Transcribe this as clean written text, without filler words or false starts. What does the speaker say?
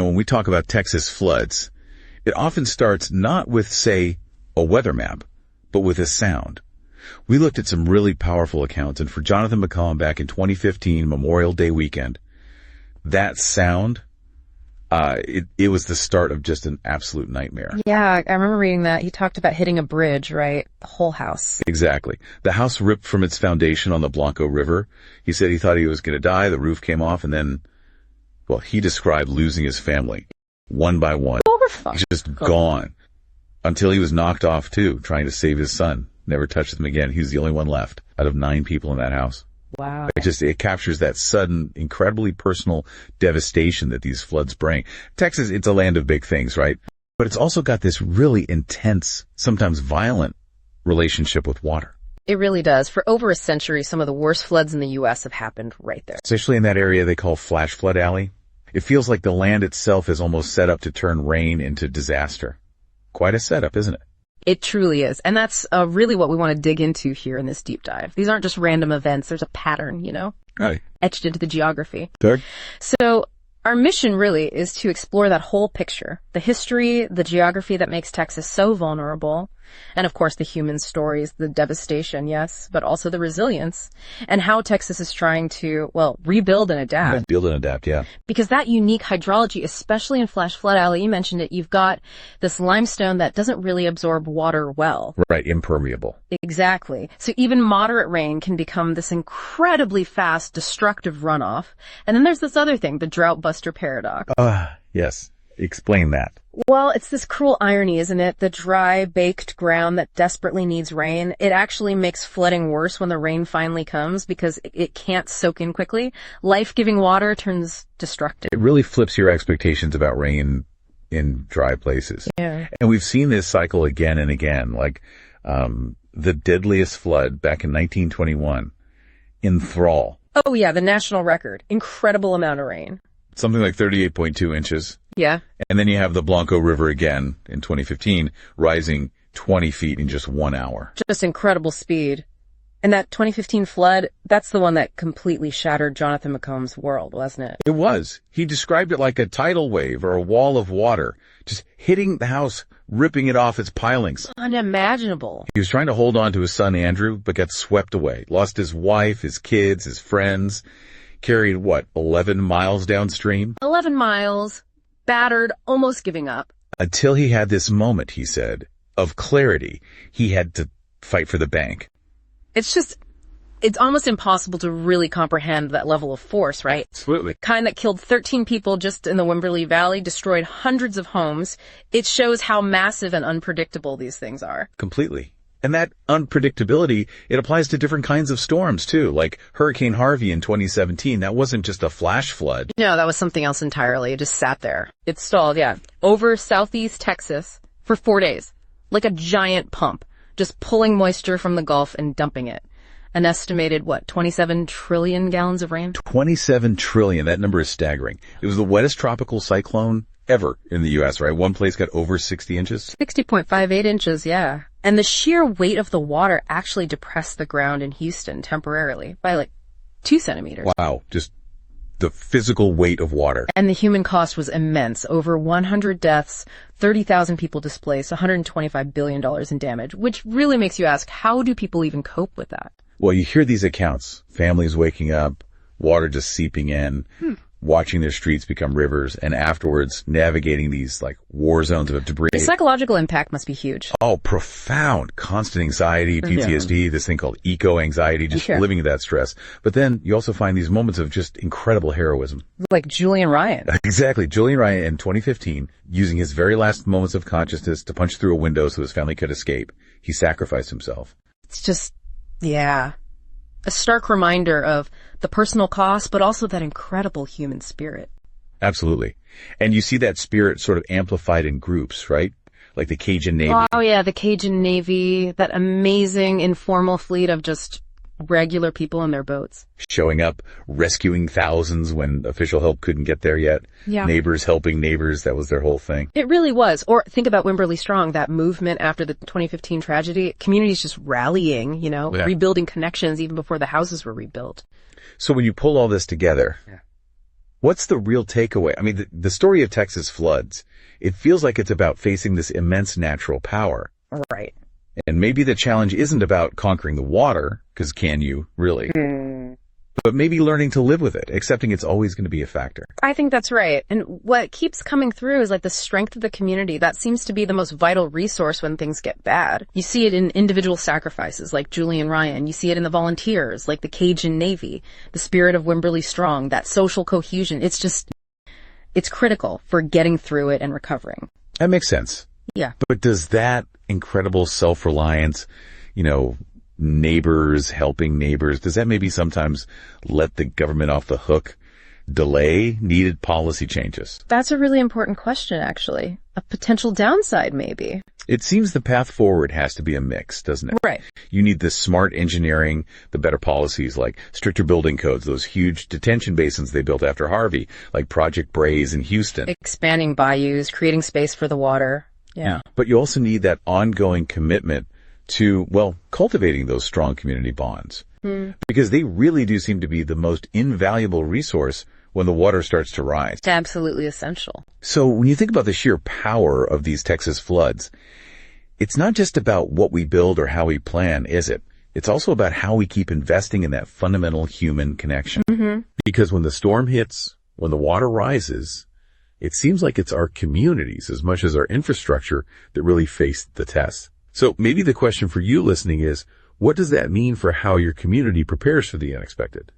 when we talk about Texas floods, it often starts not with, say, a weather map, but with a sound. We looked at some really powerful accounts, and for Jonathan McCollum back in 2015, Memorial Day weekend, that sound, it was the start of just an absolute nightmare. Yeah, I remember reading that. He talked about hitting a bridge, right? The whole house. Exactly. The house ripped from its foundation on the Blanco River. He said he thought he was going to die. The roof came off, and then, well, he described losing his family one by one. He's just gone until he was knocked off too, trying to save his son. Never touched them again. He was the only one left out of 9 people in that house. Wow. It captures that sudden, incredibly personal devastation that these floods bring. Texas, it's a land of big things, right? But it's also got this really intense, sometimes violent relationship with water. It really does. For over a century, some of the worst floods in the U.S. have happened right there. Especially in that area they call Flash Flood Alley. It feels like the land itself is almost set up to turn rain into disaster. Quite a setup, isn't it? It truly is. And that's really what we want to dig into here in this deep dive. These aren't just random events. There's a pattern, Right. etched into the geography. Doug? So our mission really is to explore that whole picture, the history, the geography that makes Texas so vulnerable, and of course the human stories, the devastation, yes, but also the resilience, and how Texas is trying to, rebuild and adapt. Build and adapt, yeah. Because that unique hydrology, especially in Flash Flood Alley, you mentioned it, you've got this limestone that doesn't really absorb water well. Right, impermeable. Exactly. So even moderate rain can become this incredibly fast, destructive runoff. And then there's this other thing, the drought buster paradox. Yes. Explain that. Well, it's this cruel irony, isn't it? The dry, baked ground that desperately needs rain. It actually makes flooding worse when the rain finally comes because it can't soak in quickly. Life-giving water turns destructive. It really flips your expectations about rain in dry places. Yeah. And we've seen this cycle again and again, like the deadliest flood back in 1921 in Thrall. Oh yeah, the national record. Incredible amount of rain. Something like 38.2 inches. Yeah. And then you have the Blanco River again in 2015, rising 20 feet in just 1 hour. Just incredible speed. And that 2015 flood, that's the one that completely shattered Jonathan McComb's world, wasn't it? It was. He described it like a tidal wave or a wall of water, just hitting the house, ripping it off its pilings. Unimaginable. He was trying to hold on to his son Andrew, but got swept away. Lost his wife, his kids, his friends. Carried, 11 miles downstream? 11 miles. Battered, almost giving up. Until he had this moment, he said, of clarity. He had to fight for the bank. It's almost impossible to really comprehend that level of force, right? Absolutely. Kind that killed 13 people just in the Wimberley Valley, destroyed hundreds of homes. It shows how massive and unpredictable these things are. Completely. And that unpredictability, it applies to different kinds of storms too, like Hurricane Harvey in 2017. That wasn't just a flash flood. No, that was something else entirely. It just sat there. It stalled, yeah. Over southeast Texas for 4 days. Like a giant pump. Just pulling moisture from the Gulf and dumping it. An estimated, 27 trillion gallons of rain? 27 trillion. That number is staggering. It was the wettest tropical cyclone ever in the U.S., right? One place got over 60 inches. 60.58 inches, yeah. And the sheer weight of the water actually depressed the ground in Houston temporarily by 2 centimeters. Wow. Just the physical weight of water. And the human cost was immense. Over 100 deaths, 30,000 people displaced, $125 billion in damage, which really makes you ask, how do people even cope with that? Well, you hear these accounts, families waking up, water just seeping in, watching their streets become rivers, and afterwards navigating these war zones of debris. The psychological impact must be huge. Oh, profound. Constant anxiety, PTSD, this thing called eco-anxiety, just living in that stress. But then you also find these moments of just incredible heroism. Like Julian Ryan. Exactly. Julian Ryan in 2015, using his very last moments of consciousness to punch through a window so his family could escape, he sacrificed himself. It's just, yeah, a stark reminder of the personal cost, but also that incredible human spirit. Absolutely. And you see that spirit sort of amplified in groups, right? Like the Cajun Navy. Oh yeah, the Cajun Navy, that amazing informal fleet of just regular people in their boats. Showing up, rescuing thousands when official help couldn't get there yet. Yeah. Neighbors helping neighbors, that was their whole thing. It really was. Or think about Wimberley Strong, that movement after the 2015 tragedy. Communities just rallying, rebuilding connections even before the houses were rebuilt. So when you pull all this together, What's the real takeaway? I mean, the story of Texas floods, it feels like it's about facing this immense natural power. Right. And maybe the challenge isn't about conquering the water, because can you, really? But maybe learning to live with it, accepting it's always going to be a factor. I think that's right. And what keeps coming through is like the strength of the community. That seems to be the most vital resource when things get bad. You see it in individual sacrifices like Julian Ryan. You see it in the volunteers like the Cajun Navy, the spirit of Wimberley Strong, that social cohesion. It's critical for getting through it and recovering. That makes sense. Yeah. But does that incredible self-reliance, neighbors helping neighbors, does that maybe sometimes let the government off the hook, delay needed policy changes? That's a really important question, actually. A potential downside, maybe. It seems the path forward has to be a mix, doesn't it? Right. You need the smart engineering, the better policies like stricter building codes, those huge detention basins they built after Harvey, like Project Braze in Houston. Expanding bayous, creating space for the water. Yeah. But you also need that ongoing commitment to, cultivating those strong community bonds. Because they really do seem to be the most invaluable resource when the water starts to rise. It's absolutely essential. So when you think about the sheer power of these Texas floods, it's not just about what we build or how we plan, is it? It's also about how we keep investing in that fundamental human connection. Because when the storm hits, when the water rises, it seems like it's our communities as much as our infrastructure that really face the test. So maybe the question for you listening is, what does that mean for how your community prepares for the unexpected?